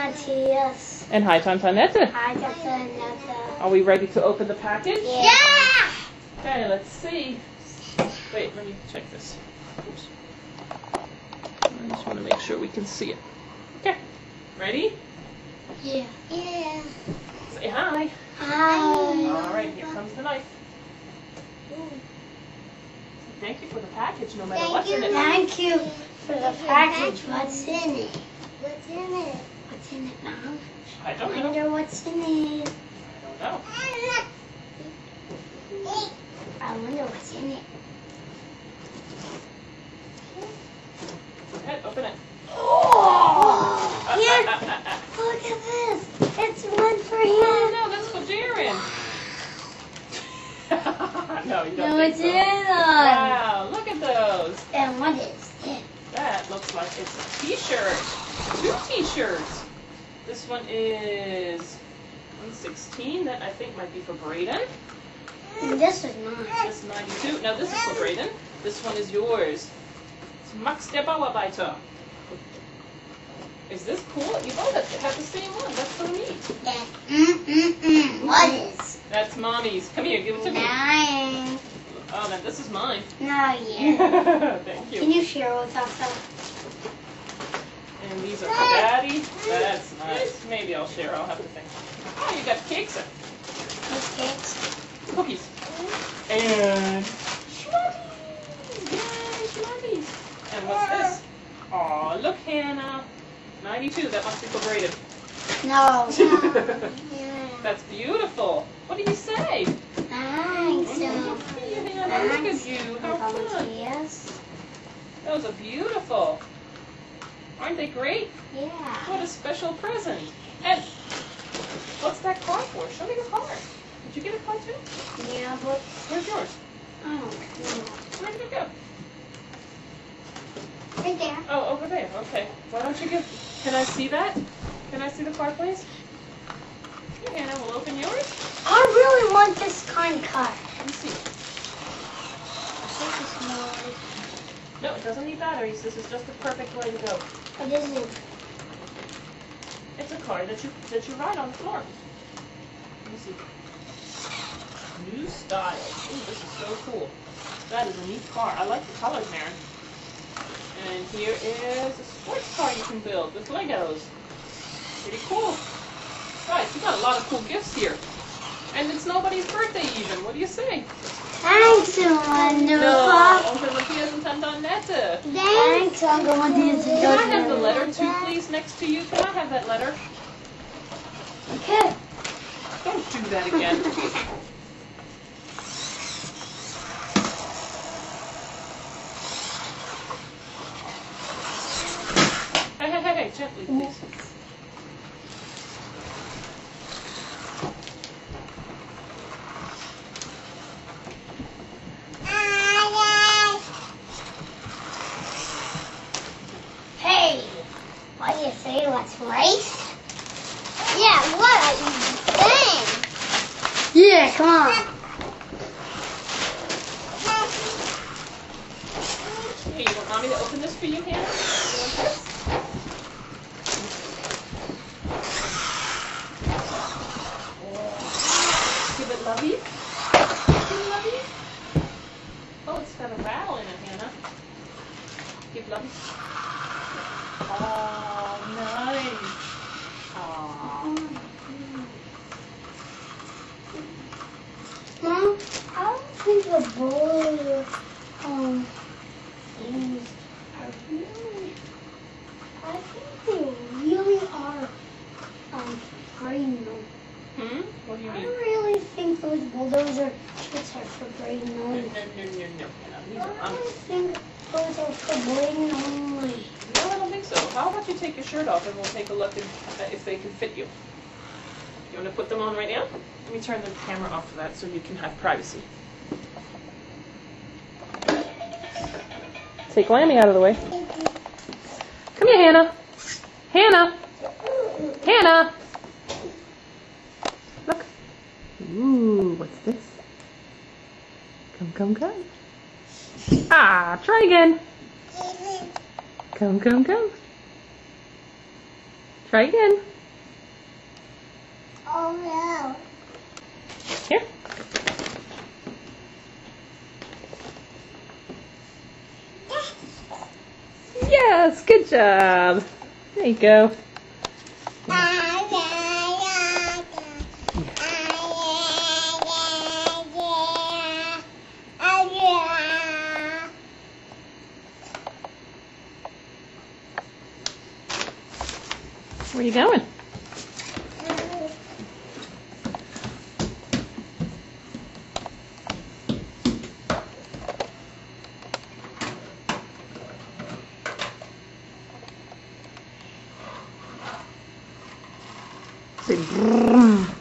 Matthias. And hi, Tantanette. Hi, Tantanette. Are we ready to open the package? Yeah! Okay, let's see. Wait, let me check this. Oops. I just want to make sure we can see it. Okay, ready? Yeah. Yeah. Say hi. Hi. All right, here comes the knife. Thank you for the package, no matter what's in it. Thank you for the package. What's in it? What's in it? What's in it, Mom? I don't I know. wonder what's in it. I don't know. I wonder what's in it. Go ahead, open it. Oh! Here! Look at this! It's one for him! Oh, no, that's for Jaren. No, you don't No, think it's so. in them! Wow, look at those. And what is it? That looks like it's a t-shirt. 2 t-shirts. This one is 116. That I think might be for Brayden. And this is mine. This is 92. Now this is for Brayden. This one is yours. It's Max der Bauarbeiter. Is this cool? You both have the same one. That's so neat. What is? That's Mommy's. Come here, give it to me. Mine. Oh, now this is mine. No, yeah. Thank you. Can you share with us? And these are for Daddy. That's nice. Maybe I'll share. I'll have to think. Oh, you got cakes. These cakes? Cookies. And Schmutties. Yay, Schmutties. And what's this? Aw, look, Hannah. 92. That must be for Brayden. No. That's beautiful. What do you say? Thanks. Hannah, look at you. How fun. Yes. Those are beautiful. Aren't they great? Yeah. What a special present. And what's that card for? Show me the card. Did you get a card too? Yeah, but Where's yours? I don't know. Where did it go? Right there. Oh, over there. Okay. Why don't you give... Can I see that? Can I see the card, please? Here, Hannah, we'll open yours. I really want this kind of card. Let me see. This is more. No, it doesn't need batteries. This is just the perfect way to go. What is it? It's a card that you write on the floor. Let me see. New style. Ooh, this is so cool. That is a neat car. I like the colors, Maren. And here is a sports car you can build with Legos. Pretty cool. Guys, you got a lot of cool gifts here. And it's nobody's birthday even. What do you say? Thanks, Uncle. No, Uncle Matthias and Tantanette. Thanks, Uncle Matthias. Can I have the letter too, please, next to you? Can I have that letter? Okay. Don't do that again. Hey, gently, please. Hey, what do you say? Let's race? Yeah, what are you saying? Yeah, come on. Hey, you want Mommy to open this for you, Hannah? You want this? Give it lovey. Give it lovey. Oh, it's got a rattle in it, Hannah. Give lovey. Oh, nice. Aww. Mom, I don't think the boy things are really. I think they really are brain no. What do you I mean? really think those bulldozer kits are for brain No, only. Hannah. These I are really think those are for brain only. No, I don't think so. How about you take your shirt off and we'll take a look if they can fit you. You want to put them on right now? Let me turn the camera off for that so you can have privacy. Take Lammy out of the way. Come here, Hannah. Hannah. Hannah. Look. Ooh, what's this? Come. Ah, try again. Come. Try again. Oh no. Here. Yes, good job. There you go. Where are you going? Say,